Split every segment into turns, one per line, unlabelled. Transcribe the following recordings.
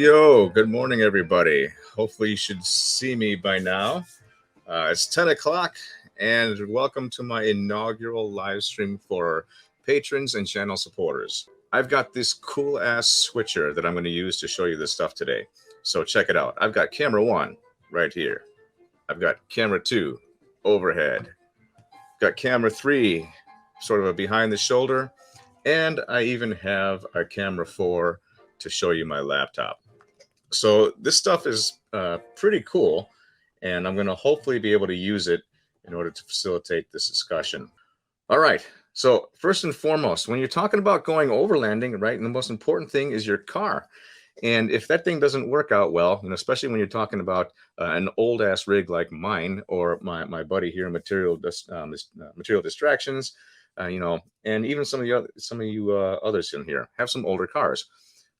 Yo, good morning, everybody. Hopefully you should see me by now. It's 10 o'clock, and welcome to my inaugural live stream for patrons and channel supporters. I've got this cool-ass switcher that I'm going to use to show you this stuff today. So check it out. I've got camera 1 right here. I've got camera 2 overhead. Got camera 3 sort of a behind the shoulder. And I even have a camera 4 to show you my laptop. So this stuff is pretty cool, and I'm going to hopefully be able to use it in order to facilitate this discussion. All right, so first and foremost, when you're talking about going overlanding, right, and the most important thing is your car. And if that thing doesn't work out well, especially when you're talking about an old-ass rig like mine or my buddy here, Material Distractions, and even some of you others in here have some older cars.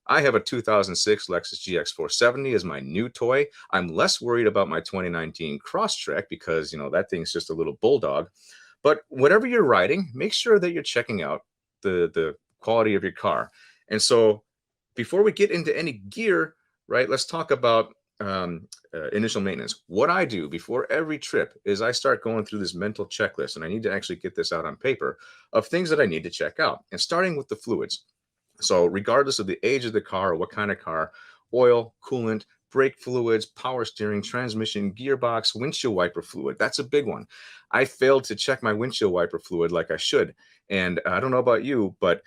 I have a 2006 Lexus GX470 as my new toy. I'm less worried about my 2019 Crosstrek because, that thing's just a little bulldog. But whatever you're riding, make sure that you're checking out the quality of your car. And so before we get into any gear, right, let's talk about initial maintenance. What I do before every trip is I start going through this mental checklist, and I need to actually get this out on paper, of things that I need to check out, and starting with the fluids. So regardless of the age of the car or what kind of car, oil, coolant, brake fluids, power steering, transmission, gearbox, windshield wiper fluid, that's a big one. I failed to check my windshield wiper fluid like I should. And I don't know about you, but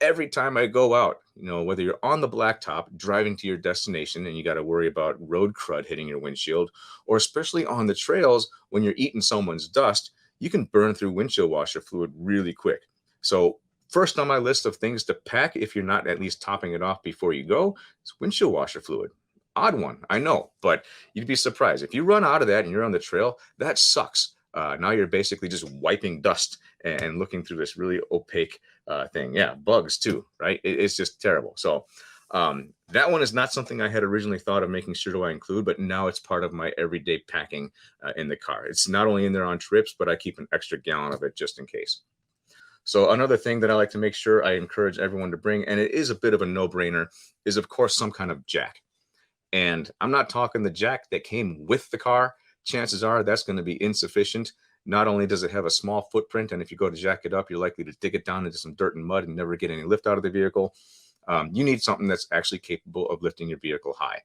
every time I go out, whether you're on the blacktop driving to your destination and you got to worry about road crud hitting your windshield, or especially on the trails when you're eating someone's dust, you can burn through windshield washer fluid really quick. So first on my list of things to pack, if you're not at least topping it off before you go, is windshield washer fluid. Odd one, I know, but you'd be surprised. If you run out of that and you're on the trail, that sucks. Now you're basically just wiping dust and looking through this really opaque thing. Yeah, bugs too, right? It's just terrible. So that one is not something I had originally thought of making sure to include, but now it's part of my everyday packing in the car. It's not only in there on trips, but I keep an extra gallon of it just in case. So another thing that I like to make sure I encourage everyone to bring, and it is a bit of a no-brainer, is of course some kind of jack. And I'm not talking the jack that came with the car. Chances are that's going to be insufficient. Not only does it have a small footprint, and if you go to jack it up, you're likely to dig it down into some dirt and mud and never get any lift out of the vehicle. You need something that's actually capable of lifting your vehicle high.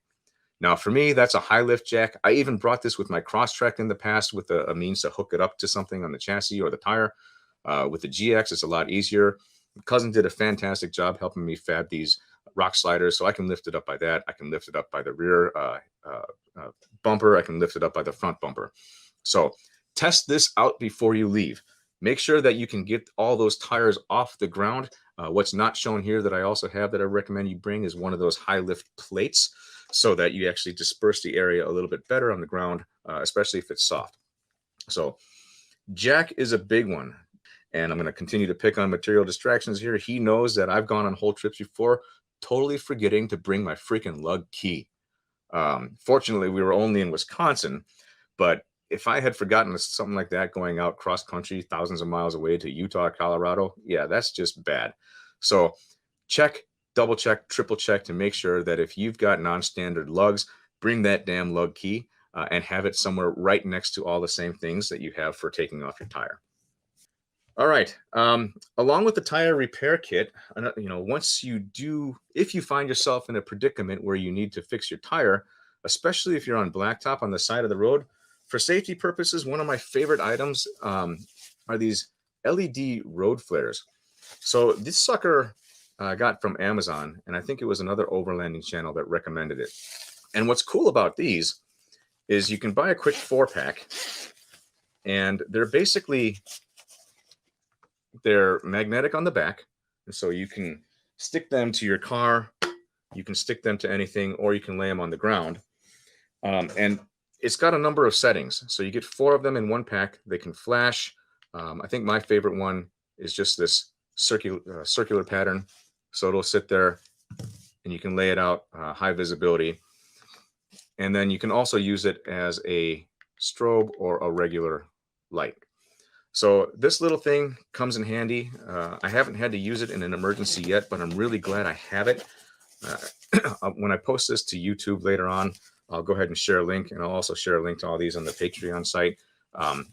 Now, for me, that's a high lift jack. I even brought this with my Crosstrek in the past with a means to hook it up to something on the chassis or the tire. With the GX, it's a lot easier. My cousin did a fantastic job helping me fab these rock sliders, so I can lift it up by that. I can lift it up by the rear bumper. I can lift it up by the front bumper. So test this out before you leave. Make sure that you can get all those tires off the ground. What's not shown here that I also have that I recommend you bring is one of those high lift plates so that you actually disperse the area a little bit better on the ground, especially if it's soft. So jack is a big one. And I'm going to continue to pick on Material Distractions here. He knows that I've gone on whole trips before, totally forgetting to bring my freaking Lug Key. Fortunately, we were only in Wisconsin, but if I had forgotten something like that going out cross country, thousands of miles away to Utah, Colorado, yeah, that's just bad. So check, double check, triple check to make sure that if you've got non-standard lugs, bring that damn Lug Key and have it somewhere right next to all the same things that you have for taking off your tire. All right. Along with the tire repair kit, if you find yourself in a predicament where you need to fix your tire, especially if you're on blacktop on the side of the road, for safety purposes, one of my favorite items are these LED road flares. So this sucker I got from Amazon, and I think it was another overlanding channel that recommended it. And what's cool about these is you can buy a quick 4-pack, and they're magnetic on the back, and so you can stick them to your car, you can stick them to anything, or you can lay them on the ground. And it's got a number of settings. So you get 4 of them in one pack. They can flash. I think my favorite one is just this circular pattern. So it'll sit there, and you can lay it out high visibility. And then you can also use it as a strobe or a regular light. So this little thing comes in handy. I haven't had to use it in an emergency yet, but I'm really glad I have it. when I post this to YouTube later on, I'll go ahead and share a link, and I'll also share a link to all these on the Patreon site.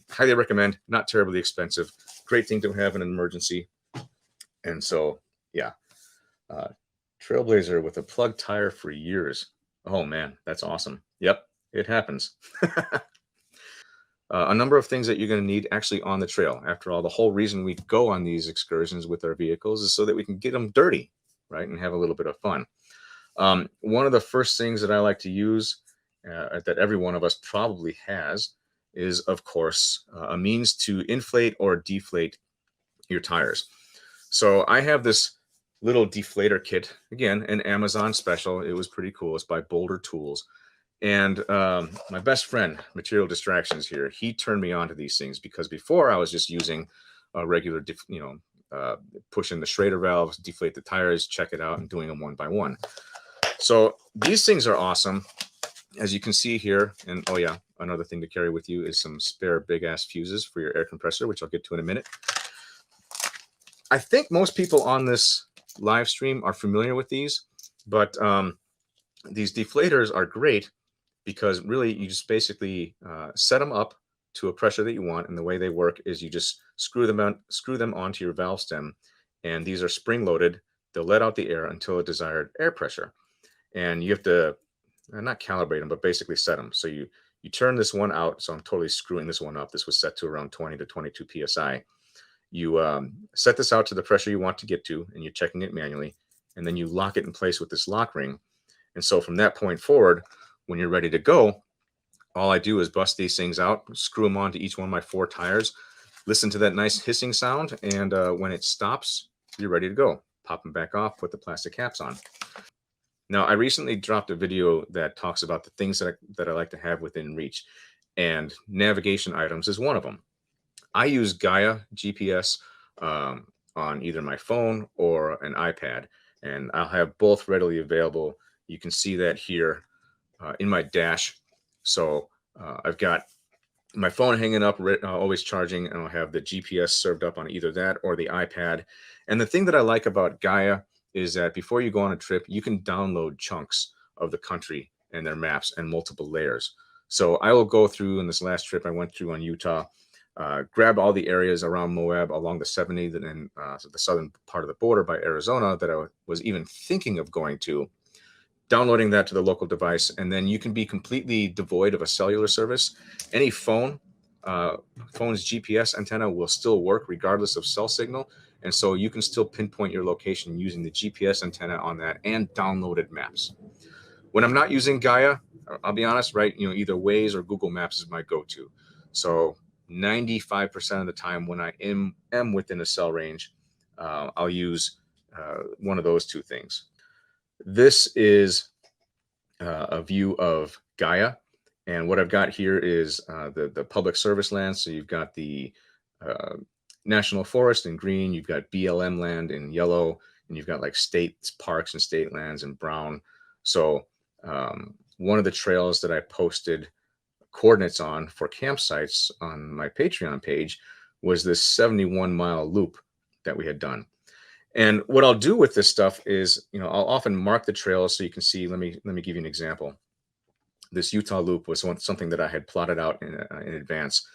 Highly recommend, not terribly expensive, great thing to have in an emergency. And so, yeah, Trailblazer with a plug tire for years. Oh man, that's awesome. Yep, it happens. A number of things that you're going to need actually on the trail. After all, the whole reason we go on these excursions with our vehicles is so that we can get them dirty, right, and have a little bit of fun. One of the first things that I like to use, that every one of us probably has, is, of course, a means to inflate or deflate your tires. So I have this little deflator kit, again, an Amazon special. It was pretty cool. It's by Boulder Tools. And my best friend, Material Distractions here, he turned me on to these things, because before I was just using a regular, pushing the Schrader valves, deflate the tires, check it out, and doing them one by one. So these things are awesome, as you can see here. And oh yeah, another thing to carry with you is some spare big ass fuses for your air compressor, which I'll get to in a minute. I think most people on this live stream are familiar with these, but these deflators are great, because really you just basically set them up to a pressure that you want, and the way they work is you just screw them onto your valve stem, and these are spring loaded. They'll let out the air until a desired air pressure, and you have to not calibrate them, but basically set them. So you turn this one out. So I'm totally screwing this one up. This was set to around 20 to 22 psi. You set this out to the pressure you want to get to, and you're checking it manually, and then you lock it in place with this lock ring. And so from that point forward, when you're ready to go, all I do is bust these things out, screw them onto each one of my 4 tires, listen to that nice hissing sound, and when it stops, you're ready to go. Pop them back off, put the plastic caps on. Now, I recently dropped a video that talks about the things that I like to have within reach, and navigation items is one of them. I use Gaia GPS on either my phone or an iPad, and I'll have both readily available. You can see that here in my dash. So I've got my phone hanging up, always charging, and I'll have the GPS served up on either that or the iPad. And the thing that I like about Gaia is that before you go on a trip, you can download chunks of the country and their maps and multiple layers. So I will go through, in this last trip I went through on Utah, grab all the areas around Moab along the 70 and the southern part of the border by Arizona that I was even thinking of going to, downloading that to the local device, and then you can be completely devoid of a cellular service. Any phone's GPS antenna will still work regardless of cell signal, and so you can still pinpoint your location using the GPS antenna on that and downloaded maps. When I'm not using Gaia, I'll be honest, right? Either Waze or Google Maps is my go-to. So 95% of the time when I am within a cell range, I'll use one of those two things. This is a view of Gaia, and what I've got here is the public service land. So you've got the national forest in green, you've got BLM land in yellow, and you've got like state parks and state lands in brown. So one of the trails that I posted coordinates on for campsites on my Patreon page was this 71-mile loop that we had done. And what I'll do with this stuff is, I'll often mark the trails so you can see. Let me give you an example. This Utah loop was something that I had plotted out in advance.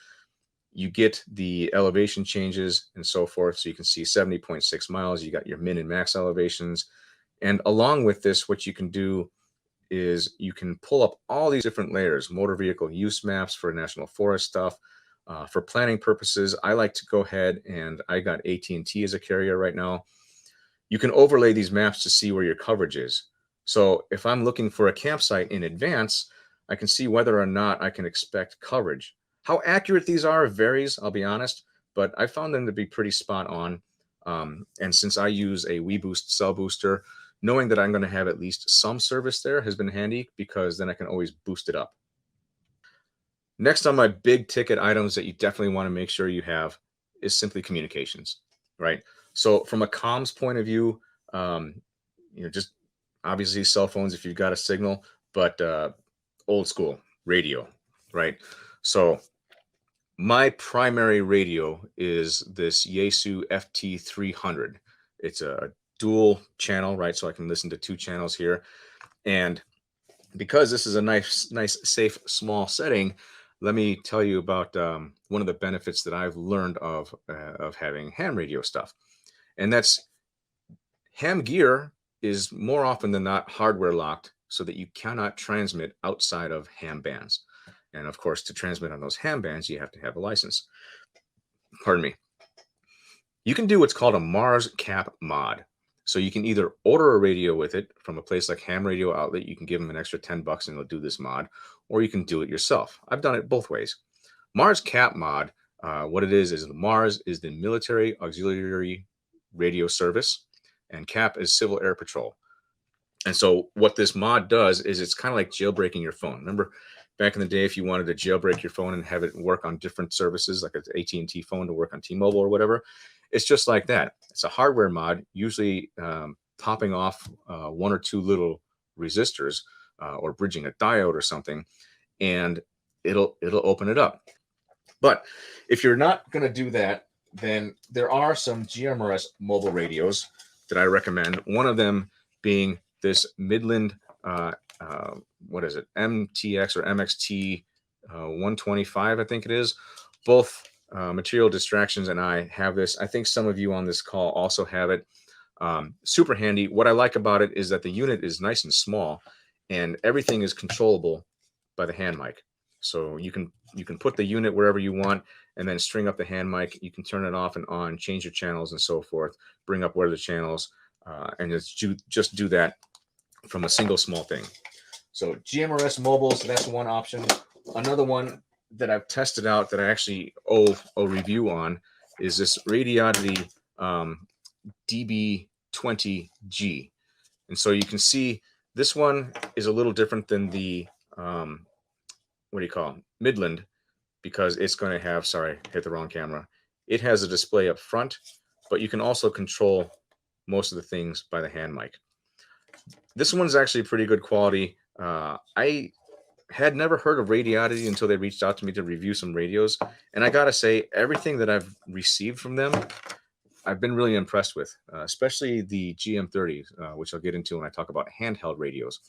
You get the elevation changes and so forth. So you can see 70.6 miles. You got your min and max elevations. And along with this, what you can do is you can pull up all these different layers, motor vehicle use maps for national forest stuff. For planning purposes, I like to go ahead, and I got AT&T as a carrier right now. You can overlay these maps to see where your coverage is. So if I'm looking for a campsite in advance, I can see whether or not I can expect coverage. How accurate these are varies, I'll be honest, but I found them to be pretty spot on. And since I use a WeBoost cell booster, knowing that I'm going to have at least some service there has been handy, because then I can always boost it up. Next on my big ticket items that you definitely want to make sure you have is simply communications, right? So from a comms point of view, just obviously cell phones if you've got a signal, but old school radio, right? So my primary radio is this Yaesu FT300. It's a dual channel, right? So I can listen to 2 channels here. And because this is a nice, safe, small setting, let me tell you about one of the benefits that I've learned of having ham radio stuff. And that's ham gear is more often than not hardware locked so that you cannot transmit outside of ham bands. And of course, to transmit on those ham bands, you have to have a license. Pardon me. You can do what's called a Mars cap mod. So you can either order a radio with it from a place like Ham Radio Outlet. You can give them an extra $10 and they'll do this mod, or you can do it yourself. I've done it both ways. Mars cap mod, what it is the Mars is the military auxiliary radio service, and cap is civil air patrol. And so what this mod does is it's kind of like jailbreaking your phone. Remember back in the day, if you wanted to jailbreak your phone and have it work on different services, like an AT&T phone to work on T-Mobile or whatever, it's just like that. It's a hardware mod, usually popping off 1 or 2 little resistors or bridging a diode or something, and it'll open it up. But if you're not going to do that, then there are some GMRS mobile radios that I recommend. One of them being this Midland, what is it, MTX or MXT 125, I think it is. Both Material Distractions and I have this. I think some of you on this call also have it. Super handy. What I like about it is that the unit is nice and small, and everything is controllable by the hand mic. So you can put the unit wherever you want, and then string up the hand mic. You can turn it off and on, change your channels and so forth, bring up where the channels, and just do that from a single small thing. So GMRS mobiles, that's one option. Another one that I've tested out that I actually owe a review on is this Radioddity DB20G. And so you can see this one is a little different than the what do you call it? Midland, because it's going to have, sorry, hit the wrong camera. It has a display up front, but you can also control most of the things by the hand mic. This one's actually pretty good quality. I had never heard of Radioddity until they reached out to me to review some radios. And I got to say, everything that I've received from them, I've been really impressed with, especially the GM30, which I'll get into when I talk about handheld radios.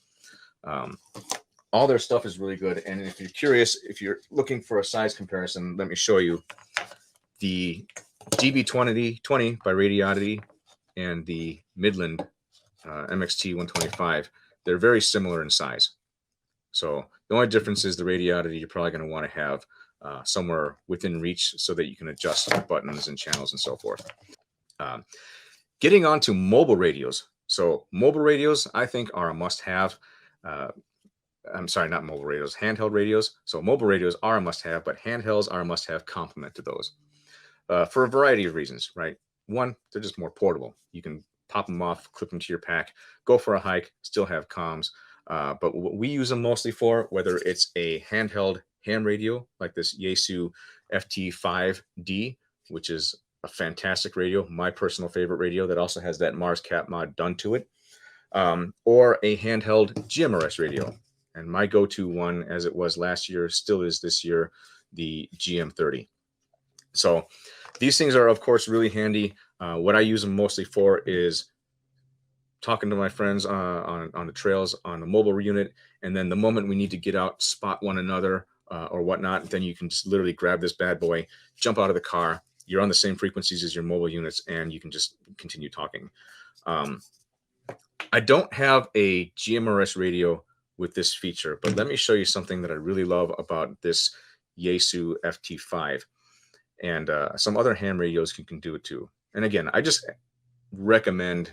All their stuff is really good. And if you're curious, if you're looking for a size comparison, let me show you the DB20 by Radioddity and the Midland MXT 125. They're very similar in size. So the only difference is the Radioddity you're probably going to want to have somewhere within reach so that you can adjust buttons and channels and so forth. Getting on to mobile radios. So mobile radios, I think, are a must-have. I'm sorry, not mobile radios, handheld radios. So mobile radios are a must-have, but handhelds are a must-have complement to those for a variety of reasons, right? One, they're just more portable. You can pop them off, clip them to your pack, go for a hike, still have comms. But what we use them mostly for, whether it's a handheld ham radio like this Yaesu FT5D, which is a fantastic radio, my personal favorite radio that also has that Mars cap mod done to it, or a handheld GMRS radio. And my go-to one, as it was last year, still is this year, the GM30. So these things are, of course, really handy. What I use them mostly for is talking to my friends on the trails on the mobile unit. And then the moment we need to get out, spot one another or whatnot, then you can just literally grab this bad boy, jump out of the car. You're on the same frequencies as your mobile units, and you can just continue talking. I don't have a GMRS radio with this feature, but let me show you something that I really love about this Yaesu FT5. And some other ham radios you can do it too. And again, I just recommend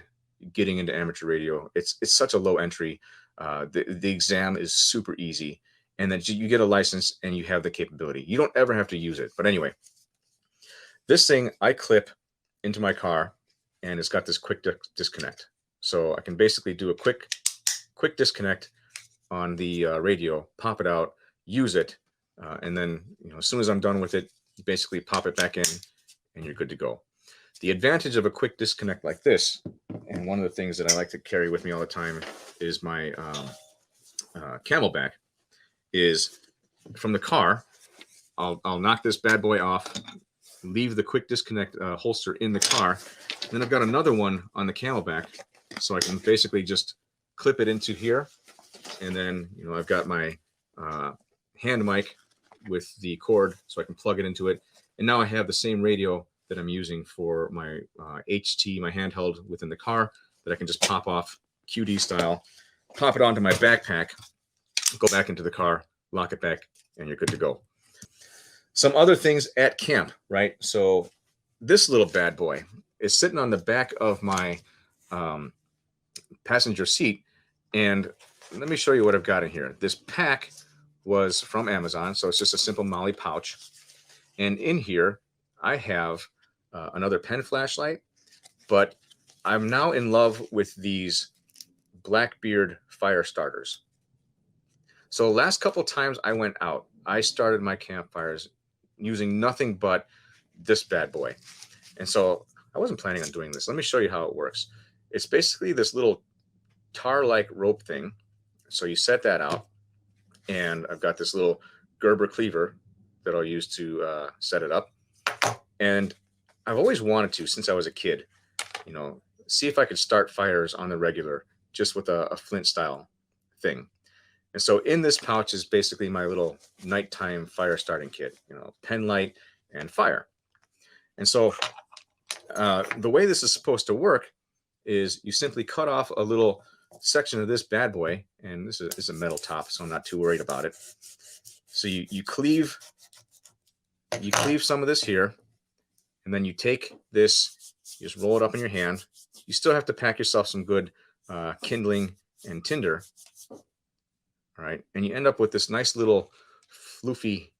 getting into amateur radio. It's such a low entry. The exam is super easy, and then you get a license and you have the capability. You don't ever have to use it. But anyway, this thing I clip into my car, and it's got this quick disconnect. So I can basically do a quick disconnect on the radio, pop it out, use it, and then as soon as I'm done with it, you basically pop it back in, and you're good to go. The advantage of a quick disconnect like this, and one of the things that I like to carry with me all the time is my Camelback, is from the car, I'll knock this bad boy off, leave the quick disconnect holster in the car. Then I've got another one on the camelback, so I can basically just clip it into here. And then, you know, I've got my hand mic with the cord, so I can plug it into it. And now I have the same radio that I'm using for my HT, my handheld within the car, that I can just pop off QD style, pop it onto my backpack, go back into the car, lock it back, and you're good to go. Some other things at camp, right? So this little bad boy is sitting on the back of my passenger seat. And let me show you what I've got in here. This pack was from Amazon, so it's just a simple Molly pouch. And in here, I have another pen flashlight, but I'm now in love with these Blackbeard fire starters. So the last couple times I went out, I started my campfires using nothing but this bad boy. And so I wasn't planning on doing this. Let me show you how it works. It's basically this little tar-like rope thing. So you set that out, and I've got this little Gerber cleaver that I'll use to set it up. And I've always wanted to, since I was a kid, you know, see if I could start fires on the regular just with a flint style thing. And so in this pouch is basically my little nighttime fire starting kit, you know, pen light and fire. And so the way this is supposed to work is you simply cut off a little section of this bad boy, and this is a metal top, so I'm not too worried about it. So you cleave some of this here, and then you take this, you just roll it up in your hand. You still have to pack yourself some good kindling and tinder. All right, and you end up with this nice little floofy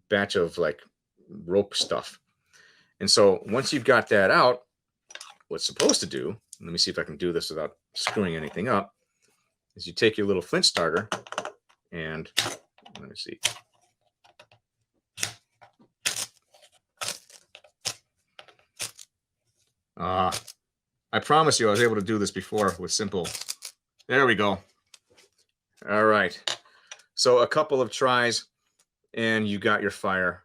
batch of like rope stuff. And so once you've got that out, what's supposed to do, let me see if I can do this without screwing anything up, is you take your little flint starter and let me see. I promise you I was able to do this before with simple. There we go. All right. So a couple of tries and you got your fire.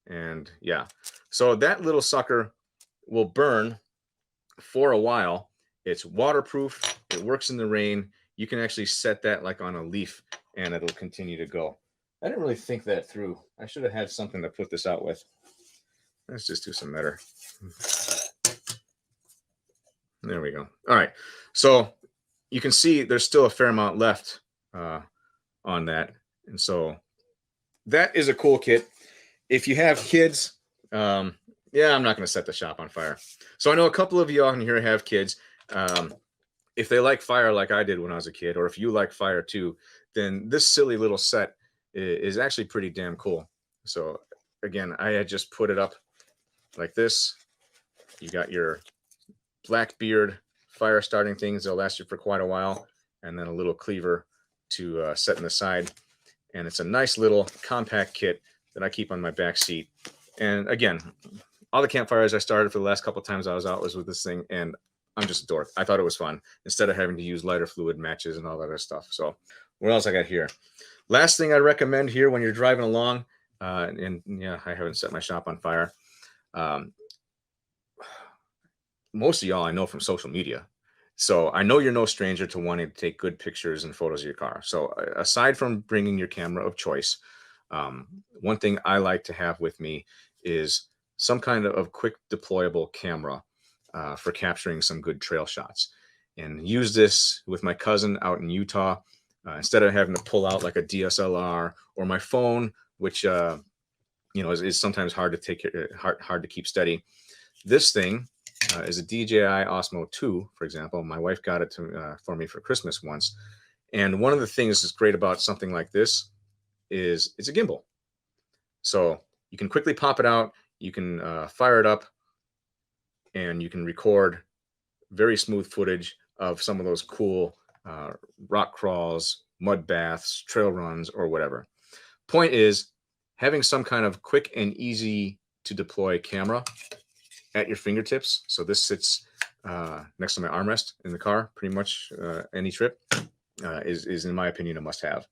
And yeah, so that little sucker will burn for a while. It's waterproof. It works in the rain. You can actually set that like on a leaf and it'll continue to go. I didn't really think that through. I should have had something to put this out with. Let's just do some better. There we go. All right. So you can see there's still a fair amount left on that. And so that is a cool kit. If you have kids, yeah, I'm not going to set the shop on fire. So I know a couple of you on here have kids. If they like fire like I did when I was a kid, or if you like fire too, then this silly little set is actually pretty damn cool. So again, I had just put it up like this. You got your Blackbeard fire starting things. They'll last you for quite a while. And then a little cleaver to set in the side. And it's a nice little compact kit that I keep on my back seat. And again, all the campfires I started for the last couple of times I was out was with this thing, and I'm just a dork. I thought it was fun instead of having to use lighter fluid matches and all that other stuff. So what else I got here? Last thing I recommend here when you're driving along, and yeah, I haven't set my shop on fire. Most of y'all I know from social media. So I know you're no stranger to wanting to take good pictures and photos of your car. So aside from bringing your camera of choice, one thing I like to have with me is some kind of quick deployable camera for capturing some good trail shots. And use this with my cousin out in Utah. Instead of having to pull out like a DSLR or my phone, which you know is sometimes hard to take hard to keep steady. This thing is a DJI Osmo 2, for example. My wife got it for me for Christmas once. And one of the things that's great about something like this is it's a gimbal. So you can quickly pop it out, you can fire it up, and you can record very smooth footage of some of those cool rock crawls, mud baths, trail runs, or whatever. Point is, having some kind of quick and easy to deploy camera at your fingertips. So this sits next to my armrest in the car, pretty much any trip, is in my opinion a must-have.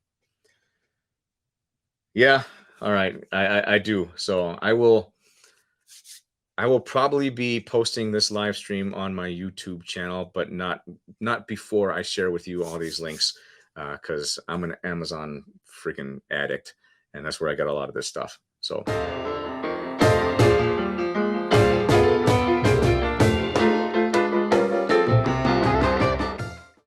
Yeah, All right, I do. So I will probably be posting this live stream on my YouTube channel, but not before I share with you all these links, because I'm an Amazon freaking addict, and that's where I got a lot of this stuff. So